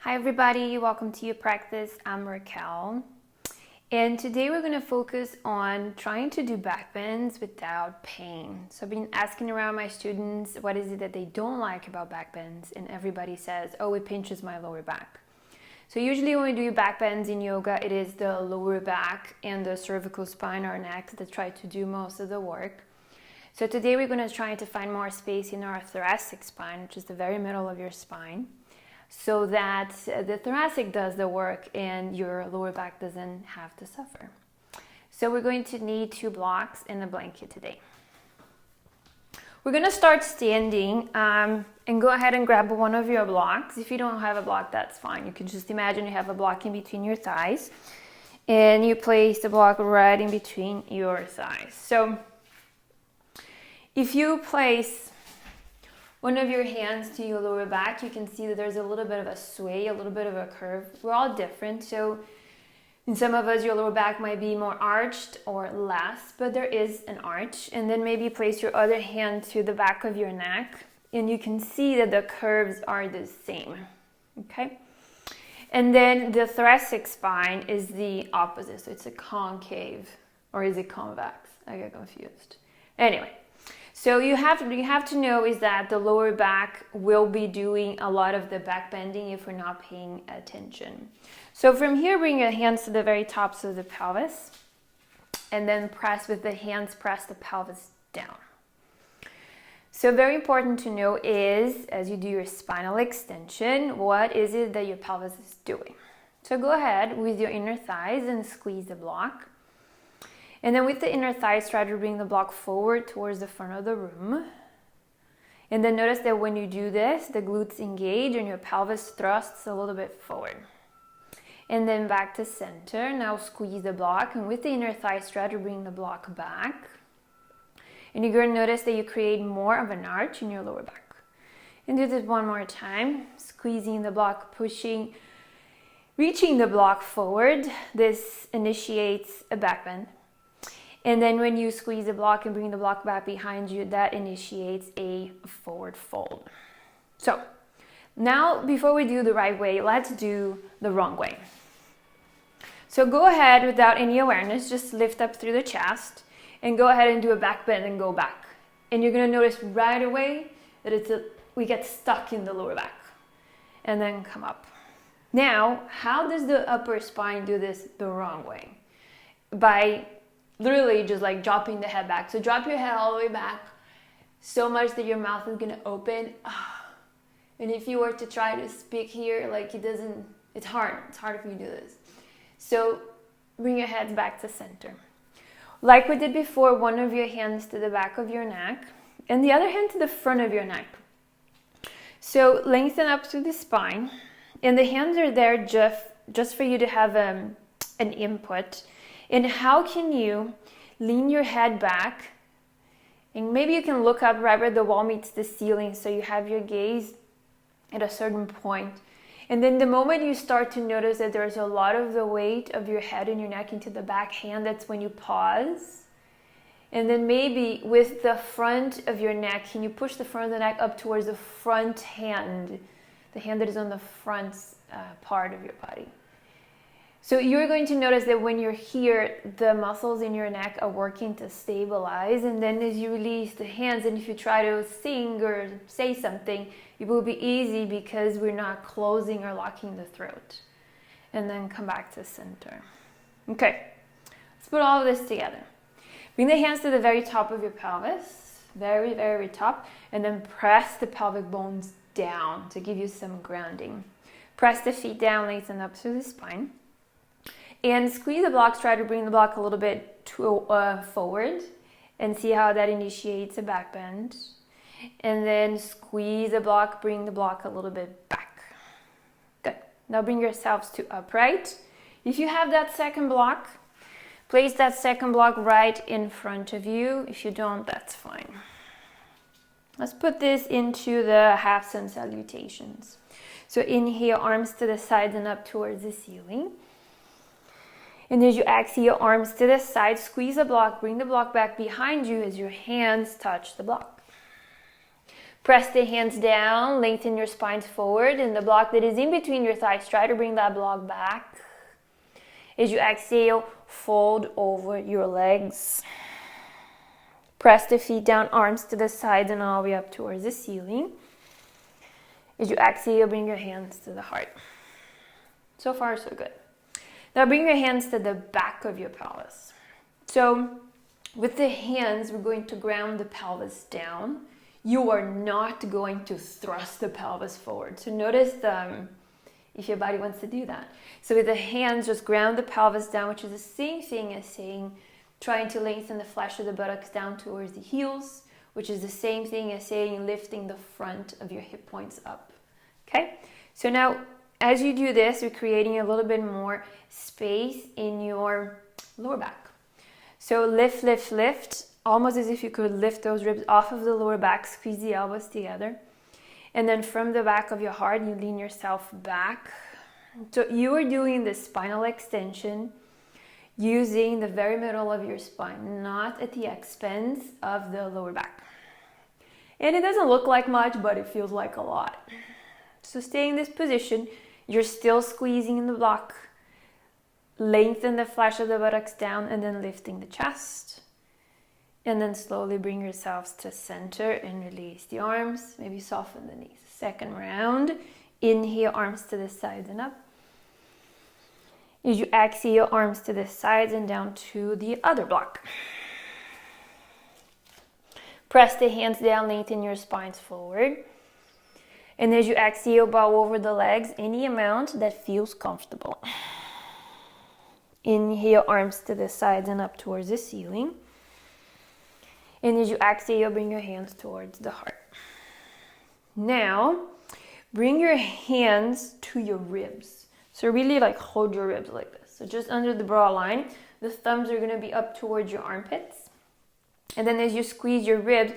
Hi everybody, welcome to your practice. I'm Raquel, and today we're going to focus on trying to do backbends without pain. So I've been asking around my students what is it that they don't like about backbends, and everybody says, oh, it pinches my lower back. So usually when we do backbends in yoga, it is the lower back and the cervical spine or neck that try to do most of the work. So today we're going to try to find more space in our thoracic spine, which is the very middle of your spine, so that the thoracic does the work and your lower back doesn't have to suffer. So we're going to need 2 blocks and a blanket today. We're going to start standing and go ahead and grab one of your blocks. If you don't have a block, that's fine. You can just imagine you have a block in between your thighs and you place the block right in between your thighs. So if you place one of your hands to your lower back, you can see that there's a little bit of a sway, a little bit of a curve. We're all different. So in some of us, your lower back might be more arched or less, but there is an arch. And then maybe place your other hand to the back of your neck, and you can see that the curves are the same. Okay? And then the thoracic spine is the opposite. So it's a concave, or is it convex? I get confused. Anyway. So you have to know is that the lower back will be doing a lot of the back bending if we're not paying attention. So from here, bring your hands to the very tops of the pelvis, and then press with the hands, press the pelvis down. So very important to know is, as you do your spinal extension, what is it that your pelvis is doing? So go ahead with your inner thighs and squeeze the block. And then with the inner thighs, try to bring the block forward towards the front of the room. And then notice that when you do this, the glutes engage and your pelvis thrusts a little bit forward. And then back to center. Now squeeze the block. And with the inner thighs, try to bring the block back. And you're going to notice that you create more of an arch in your lower back. And do this one more time. Squeezing the block, pushing, reaching the block forward. This initiates a back bend. And then when you squeeze the block and bring the block back behind you, that initiates a forward fold. So now, before we do the right way, let's do the wrong way. So go ahead without any awareness, just lift up through the chest and go ahead and do a back bend and go back. And you're going to notice right away that we get stuck in the lower back and then come up. Now, how does the upper spine do this the wrong way? By literally just like dropping the head back. So drop your head all the way back so much that your mouth is going to open. And if you were to try to speak here, like it's hard. It's hard for you to do this. So bring your head back to center. Like we did before, one of your hands to the back of your neck and the other hand to the front of your neck. So lengthen up through the spine, and the hands are there just for you to have an input. And how can you lean your head back, and maybe you can look up right where the wall meets the ceiling, so you have your gaze at a certain point. And then the moment you start to notice that there's a lot of the weight of your head and your neck into the back hand, that's when you pause. And then maybe with the front of your neck, can you push the front of the neck up towards the front hand, the hand that is on the front part of your body. So you're going to notice that when you're here, the muscles in your neck are working to stabilize. And then as you release the hands, and if you try to sing or say something, it will be easy because we're not closing or locking the throat. And then come back to center. Okay, let's put all of this together. Bring the hands to the very top of your pelvis, very, very top, and then press the pelvic bones down to give you some grounding. Press the feet down, lengthen up through the spine. And squeeze the blocks, try to bring the block a little bit forward and see how that initiates a back bend. And then squeeze the block, bring the block a little bit back. Good. Now bring yourselves to upright. If you have that second block, place that second block right in front of you. If you don't, that's fine. Let's put this into the half sun salutations. So inhale, arms to the sides and up towards the ceiling. And as you exhale, arms to the side, squeeze the block, bring the block back behind you as your hands touch the block. Press the hands down, lengthen your spines forward, and the block that is in between your thighs, try to bring that block back. As you exhale, fold over your legs. Press the feet down, arms to the sides and all the way up towards the ceiling. As you exhale, bring your hands to the heart. So far, so good. Now bring your hands to the back of your pelvis. So with the hands, we're going to ground the pelvis down. You are not going to thrust the pelvis forward. So notice if your body wants to do that. So with the hands, just ground the pelvis down, which is the same thing as saying, trying to lengthen the flesh of the buttocks down towards the heels, which is the same thing as saying lifting the front of your hip points up. Okay? So now, as you do this, you're creating a little bit more space in your lower back. So lift, lift, lift, almost as if you could lift those ribs off of the lower back, squeeze the elbows together. And then from the back of your heart, you lean yourself back. So you are doing the spinal extension using the very middle of your spine, not at the expense of the lower back. And it doesn't look like much, but it feels like a lot. So stay in this position. You're still squeezing in the block. Lengthen the flesh of the buttocks down and then lifting the chest. And then slowly bring yourselves to center and release the arms. Maybe soften the knees. Second round. Inhale, arms to the sides and up. As you exhale, arms to the sides and down to the other block. Press the hands down, lengthen your spines forward. And as you exhale, bow over the legs any amount that feels comfortable. Inhale, arms to the sides and up towards the ceiling. And as you exhale, bring your hands towards the heart. Now, bring your hands to your ribs. So really hold your ribs like this. So just under the bra line, the thumbs are going to be up towards your armpits. And then as you squeeze your ribs,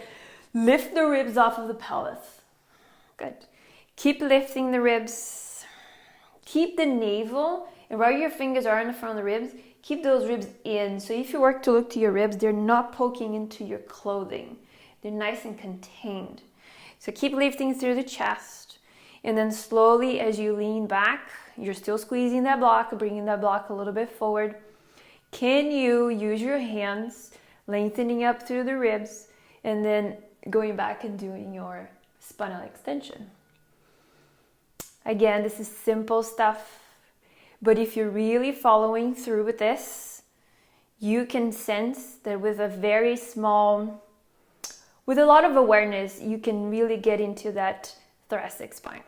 lift the ribs off of the pelvis. Good. Keep lifting the ribs. Keep the navel, and where your fingers are in the front of the ribs, keep those ribs in. So if you work to look to your ribs, they're not poking into your clothing. They're nice and contained. So keep lifting through the chest. And then slowly as you lean back, you're still squeezing that block, bringing that block a little bit forward. Can you use your hands, lengthening up through the ribs, and then going back and doing your spinal extension? Again, this is simple stuff. But if you're really following through with this, you can sense that with a lot of awareness, you can really get into that thoracic spine.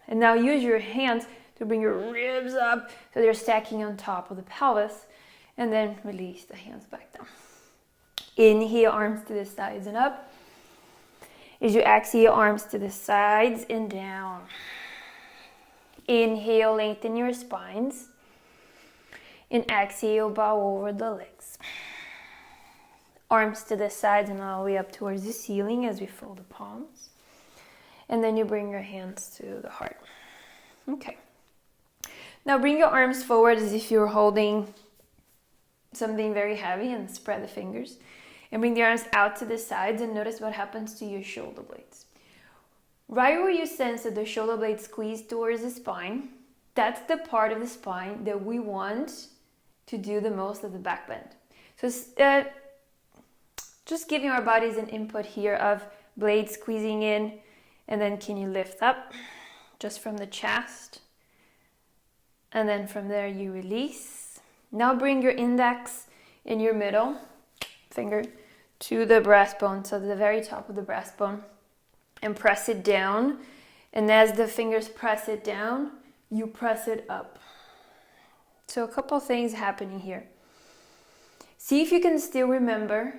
And now use your hands to bring your ribs up so they're stacking on top of the pelvis, and then release the hands back down. Inhale, arms to the sides and up. As you exhale, arms to the sides and down. Inhale, lengthen your spines. And exhale, bow over the legs. Arms to the sides and all the way up towards the ceiling as we fold the palms. And then you bring your hands to the heart. Okay. Now bring your arms forward as if you're holding something very heavy and spread the fingers. And bring the arms out to the sides and notice what happens to your shoulder blades. Right where you sense that the shoulder blades squeeze towards the spine, that's the part of the spine that we want to do the most of the back bend. So just giving our bodies an input here of blades squeezing in, and then can you lift up just from the chest, and then from there you release. Now bring your index and your middle finger to the breastbone, so the very top of the breastbone, and press it down. And as the fingers press it down, you press it up. So a couple things happening here. See if you can still remember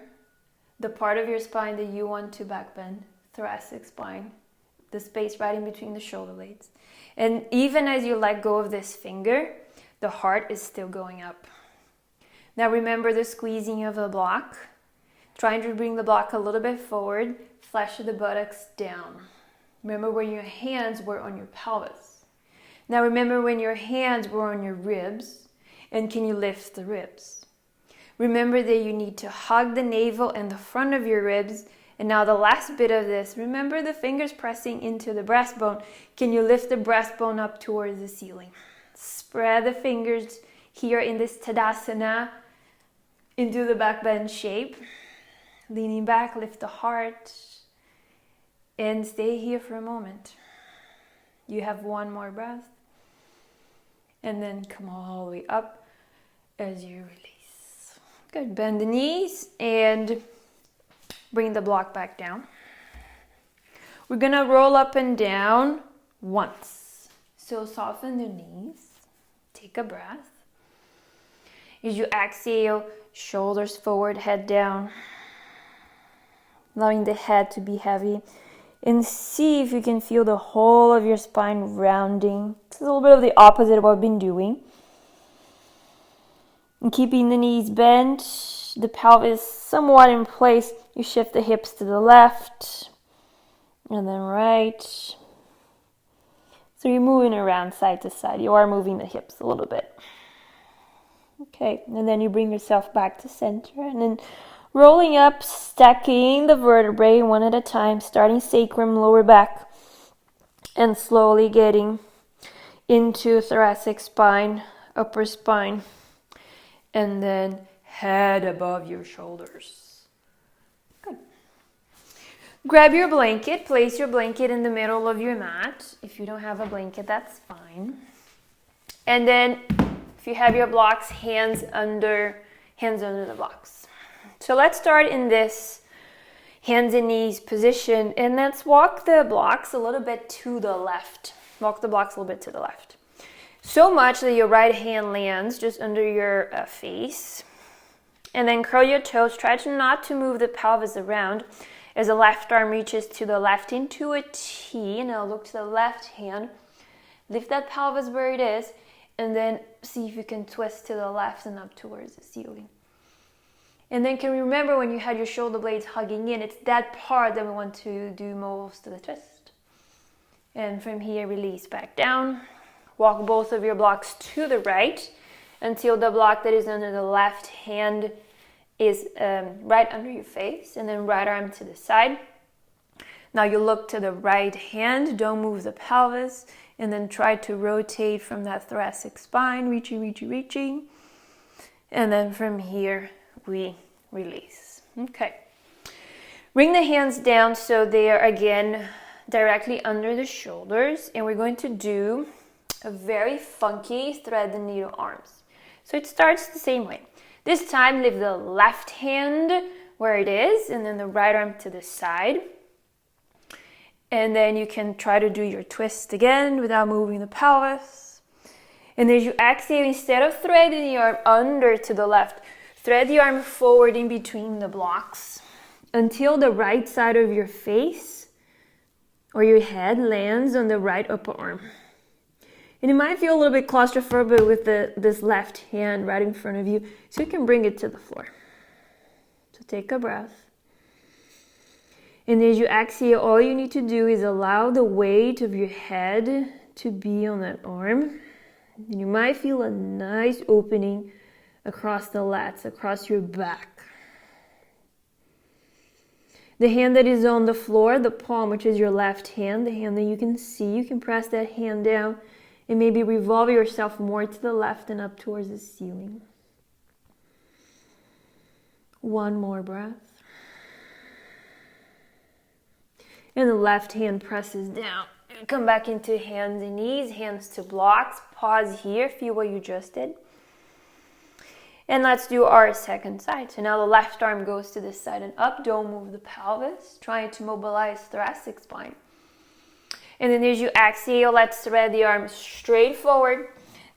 the part of your spine that you want to back bend, thoracic spine, the space right in between the shoulder blades. And even as you let go of this finger, the heart is still going up. Now remember the squeezing of the block, trying to bring the block a little bit forward, flesh of the buttocks down. Remember when your hands were on your pelvis. Now remember when your hands were on your ribs, and can you lift the ribs? Remember that you need to hug the navel and the front of your ribs, And now the last bit of this, remember the fingers pressing into the breastbone. Can you lift the breastbone up towards the ceiling? Spread the fingers here in this Tadasana into the back bend shape. Leaning back, lift the heart, and stay here for a moment. You have one more breath. And then come all the way up as you release. Good. Bend the knees and bring the block back down. We're going to roll up and down once. So soften the knees. Take a breath. As you exhale, shoulders forward, head down. Allowing the head to be heavy. And see if you can feel the whole of your spine rounding. It's a little bit of the opposite of what we've been doing. And keeping the knees bent, the pelvis somewhat in place. You shift the hips to the left and then right. So you're moving around side to side. You are moving the hips a little bit. Okay, and then you bring yourself back to center and then rolling up, stacking the vertebrae one at a time, starting sacrum, lower back, and slowly getting into thoracic spine, upper spine, and then head above your shoulders. Good. Grab your blanket, place your blanket in the middle of your mat. If you don't have a blanket, that's fine. And then if you have your blocks, hands under the blocks. So let's start in this hands and knees position, and let's walk the blocks a little bit to the left. Walk the blocks a little bit to the left. So much that your right hand lands just under your face. And then curl your toes. Try to not to move the pelvis around as the left arm reaches to the left into a T. Now look to the left hand. Lift that pelvis where it is, and then see if you can twist to the left and up towards the ceiling. And then can you remember when you had your shoulder blades hugging in, it's that part that we want to do most of the twist. And from here, release back down. Walk both of your blocks to the right until the block that is under the left hand is right under your face, and then right arm to the side. Now you look to the right hand, don't move the pelvis, and then try to rotate from that thoracic spine, reaching. And then from here, we release. Okay. Bring the hands down so they are again directly under the shoulders, and we're going to do a very funky thread the needle arms. So it starts the same way. This time leave the left hand where it is, and then the right arm to the side. And then you can try to do your twist again without moving the pelvis. And as you exhale, instead of threading the arm under to the left, thread the arm forward in between the blocks until the right side of your face or your head lands on the right upper arm. And you might feel a little bit claustrophobic with this left hand right in front of you, so you can bring it to the floor. So take a breath. And as you exhale, all you need to do is allow the weight of your head to be on that arm. And you might feel a nice opening across the lats, across your back. The hand that is on the floor, the palm, which is your left hand, the hand that you can see, you can press that hand down and maybe revolve yourself more to the left and up towards the ceiling. One more breath. And the left hand presses down. Come back into hands and knees, hands to blocks. Pause here, feel what you just did. And let's do our second side. So now the left arm goes to this side and up. Don't move the pelvis. Trying to mobilize thoracic spine. And then as you exhale, let's thread the arms straight forward.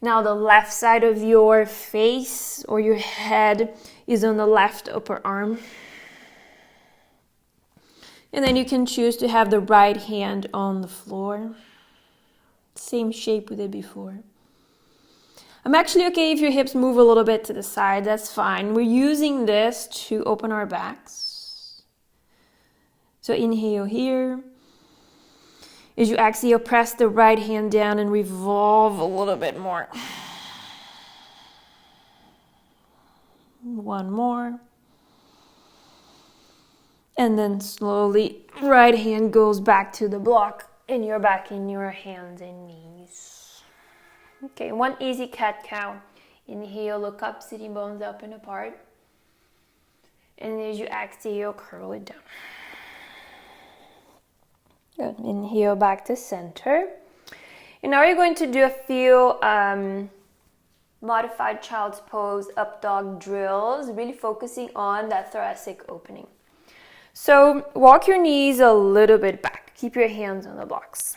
Now the left side of your face or your head is on the left upper arm. And then you can choose to have the right hand on the floor. Same shape we did before. I'm actually okay if your hips move a little bit to the side, that's fine. We're using this to open our backs. So inhale here. As you exhale, press the right hand down and revolve a little bit more. One more. And then slowly, right hand goes back to the block and you're back in your hands and knees. Okay, one easy cat-cow. Inhale, look up, sitting bones up and apart. And as you exhale, curl it down. Good. Inhale back to center. And now you're going to do a few modified child's pose, up dog drills, really focusing on that thoracic opening. So walk your knees a little bit back. Keep your hands on the blocks.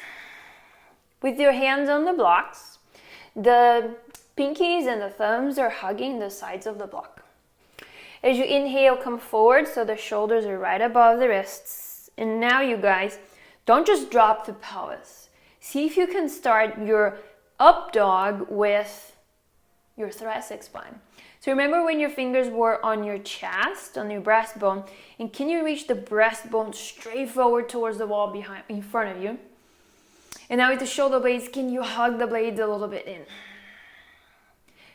With your hands on the blocks, the pinkies and the thumbs are hugging the sides of the block. As you inhale, come forward so the shoulders are right above the wrists. And now you guys, don't just drop the pelvis. See if you can start your up dog with your thoracic spine. So remember when your fingers were on your chest, on your breastbone, and can you reach the breastbone straight forward towards the wall in front of you? And now with the shoulder blades, can you hug the blades a little bit in?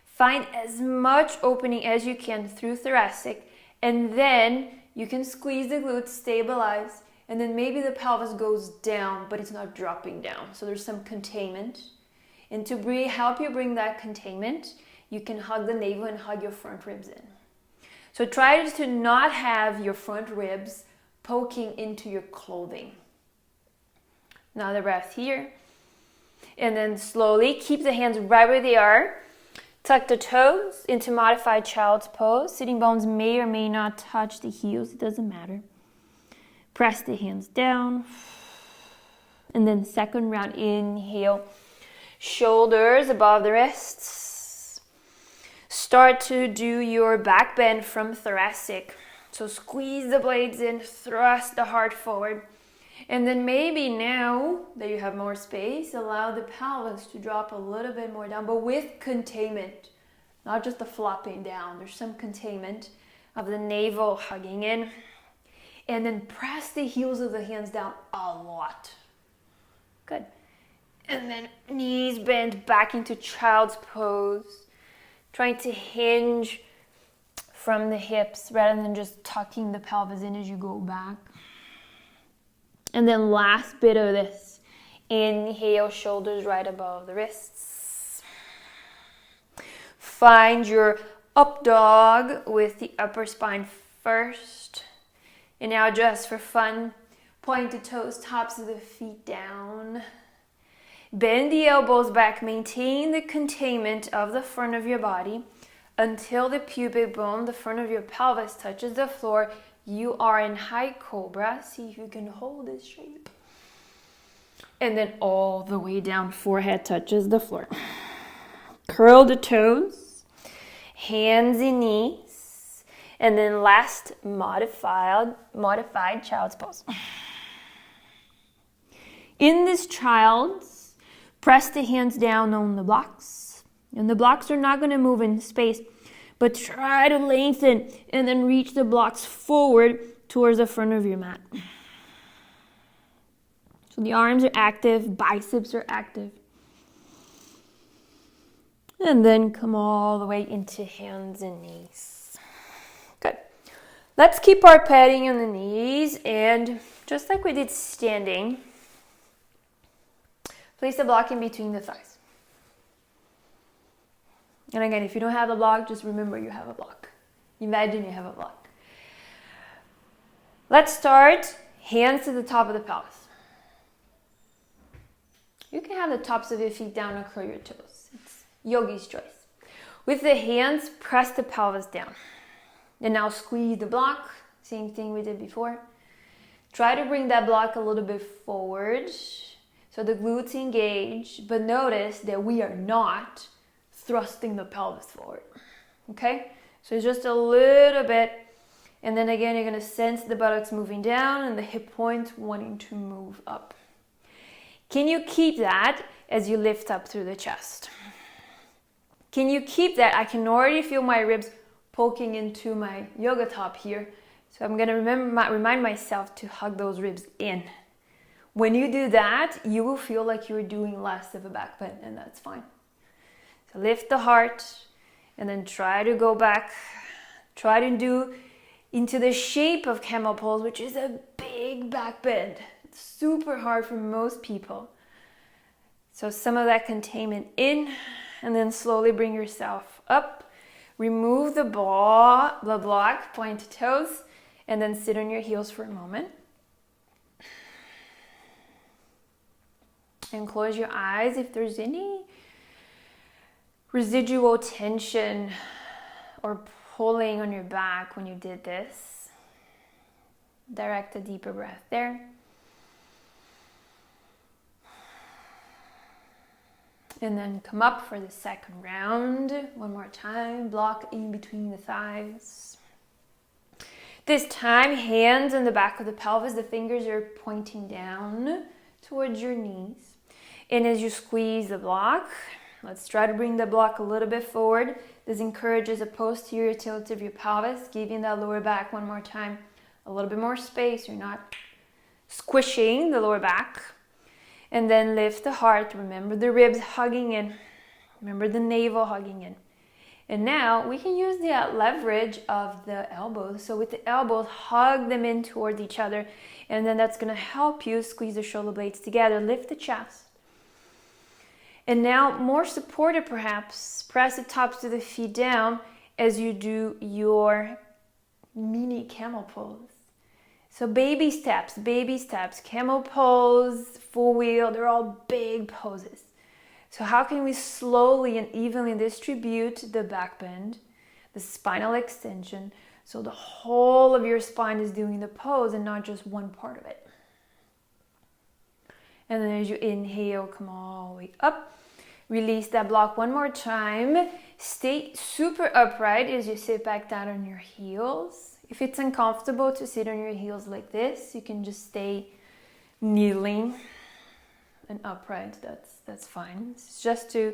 Find as much opening as you can through thoracic, and then you can squeeze the glutes, stabilize, and then maybe the pelvis goes down, but it's not dropping down. So there's some containment. And to help you bring that containment, you can hug the navel and hug your front ribs in. So try to not have your front ribs poking into your clothing. Another breath here. And then slowly keep the hands right where they are. Tuck the toes into modified child's pose. Sitting bones may or may not touch the heels. It doesn't matter. Press the hands down. And then second round, inhale. Shoulders above the wrists. Start to do your back bend from thoracic. So squeeze the blades in, thrust the heart forward. And then maybe now that you have more space, allow the pelvis to drop a little bit more down, but with containment, not just the flopping down. There's some containment of the navel hugging in. And then press the heels of the hands down a lot. Good. And then knees bend back into child's pose. Trying to hinge from the hips rather than just tucking the pelvis in as you go back. And then last bit of this. Inhale, shoulders right above the wrists. Find your up dog with the upper spine first. And now just for fun, point the toes, tops of the feet down. Bend the elbows back, maintain the containment of the front of your body until the pubic bone, the front of your pelvis, touches the floor. You are in high cobra. See if you can hold this shape. And then all the way down, forehead touches the floor. Curl the toes, hands and knees. And then last, modified child's pose. In this child's, press the hands down on the blocks. And the blocks are not going to move in space, but try to lengthen and then reach the blocks forward towards the front of your mat. So the arms are active, biceps are active. And then come all the way into hands and knees. Good. Let's keep our padding on the knees, and just like we did standing, place the block in between the thighs. And again, if you don't have a block, just remember you have a block. Imagine you have a block. Let's start hands to the top of the pelvis. You can have the tops of your feet down or curl your toes. It's yogi's choice. With the hands, press the pelvis down. And now squeeze the block. Same thing we did before. Try to bring that block a little bit forward. So the glutes engage, but notice that we are not thrusting the pelvis forward, okay? So it's just a little bit, and then again, you're gonna sense the buttocks moving down and the hip points wanting to move up. Can you keep that as you lift up through the chest? Can you keep that? I can already feel my ribs poking into my yoga top here, so I'm gonna remind myself to hug those ribs in. When you do that, you will feel like you're doing less of a back bend, and that's fine. So lift the heart, and then try to go back. Try to do into the shape of camel pose, which is a big back bend. It's super hard for most people. So some of that containment in, and then slowly bring yourself up. Remove the block, point to toes, and then sit on your heels for a moment. And close your eyes if there's any residual tension or pulling on your back when you did this. Direct a deeper breath there. And then come up for the second round. One more time, block in between the thighs. This time, hands on the back of the pelvis, the fingers are pointing down towards your knees. And as you squeeze the block, let's try to bring the block a little bit forward. This encourages a posterior tilt of your pelvis, giving that lower back one more time a little bit more space. You're not squishing the lower back. And then lift the heart. Remember the ribs hugging in. Remember the navel hugging in. And now we can use the leverage of the elbows. So with the elbows, hug them in towards each other. And then that's going to help you squeeze the shoulder blades together. Lift the chest. And now, more supported perhaps, press the tops of the feet down as you do your mini camel pose. So baby steps, camel pose, full wheel, they're all big poses. So how can we slowly and evenly distribute the back bend, the spinal extension, so the whole of your spine is doing the pose and not just one part of it. And then as you inhale, come all the way up. Release that block one more time. Stay super upright as you sit back down on your heels. If it's uncomfortable to sit on your heels like this, you can just stay kneeling and upright. That's fine. It's just to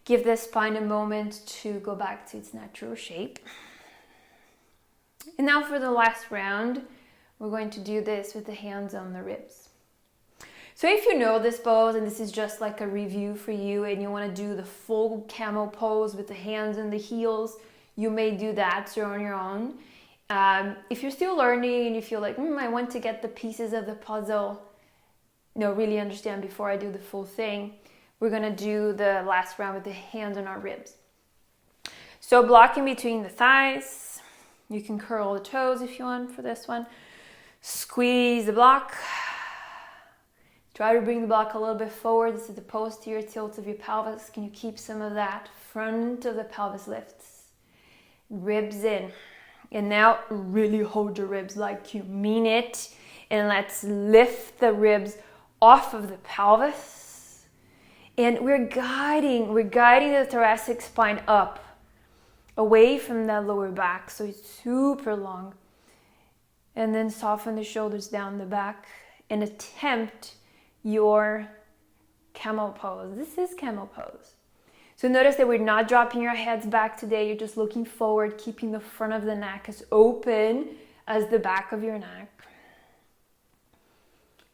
give the spine a moment to go back to its natural shape. And now for the last round, we're going to do this with the hands on the ribs. So if you know this pose and this is just like a review for you and you want to do the full camel pose with the hands and the heels, you may do that on your own. If you're still learning and you feel like, I want to get the pieces of the puzzle, really understand before I do the full thing, we're going to do the last round with the hands on our ribs. So blocking between the thighs. You can curl the toes if you want for this one. Squeeze the block. Try to bring the block a little bit forward. This is the posterior tilt of your pelvis. Can you keep some of that front of the pelvis lifts? Ribs in. And now really hold your ribs like you mean it. And let's lift the ribs off of the pelvis. And we're guiding the thoracic spine up, away from that lower back. So it's super long. And then soften the shoulders down the back and attempt your camel pose. This is camel pose. So notice that we're not dropping your heads back today. You're just looking forward, keeping the front of the neck as open as the back of your neck.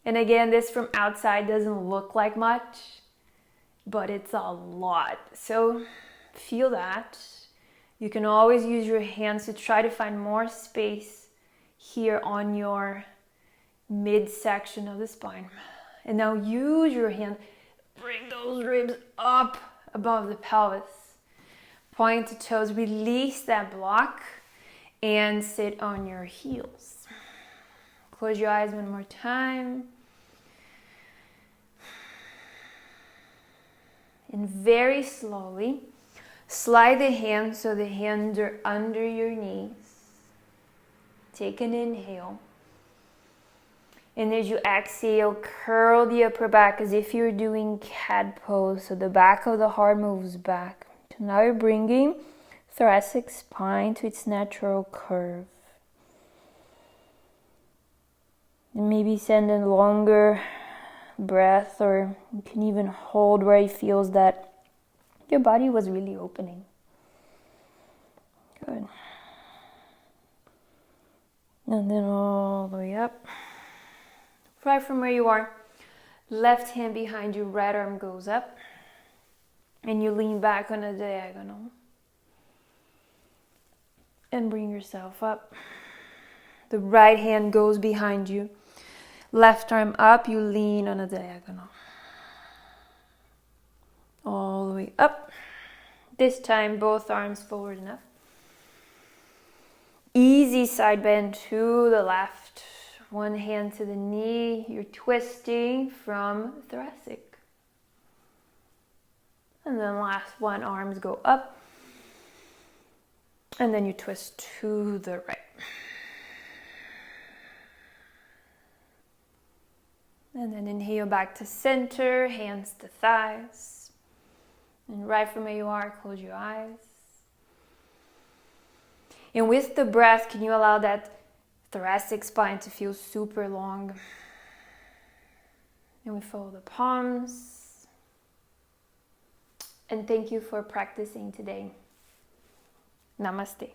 And again, this from outside doesn't look like much, but it's a lot. So feel that. You can always use your hands to try to find more space here on your midsection of the spine. And now use your hand, bring those ribs up above the pelvis. Point to toes, release that block and sit on your heels. Close your eyes one more time. And very slowly, slide the hands so the hands are under your knees. Take an inhale. And as you exhale, curl the upper back as if you're doing cat pose. So the back of the heart moves back. So now you're bringing thoracic spine to its natural curve. And maybe send a longer breath, or you can even hold where it feels that your body was really opening. Good. And then all the way up. Right from where you are, left hand behind you, right arm goes up, and you lean back on a diagonal. And bring yourself up. The right hand goes behind you. Left arm up, you lean on a diagonal. All the way up. This time, both arms forward enough. Easy side bend to the left. One hand to the knee. You're twisting from thoracic. And then last one, arms go up. And then you twist to the right. And then inhale back to center, hands to thighs. And right from where you are, close your eyes. And with the breath, can you allow that thoracic spine to feel super long? And we follow the palms. And thank you for practicing today. Namaste.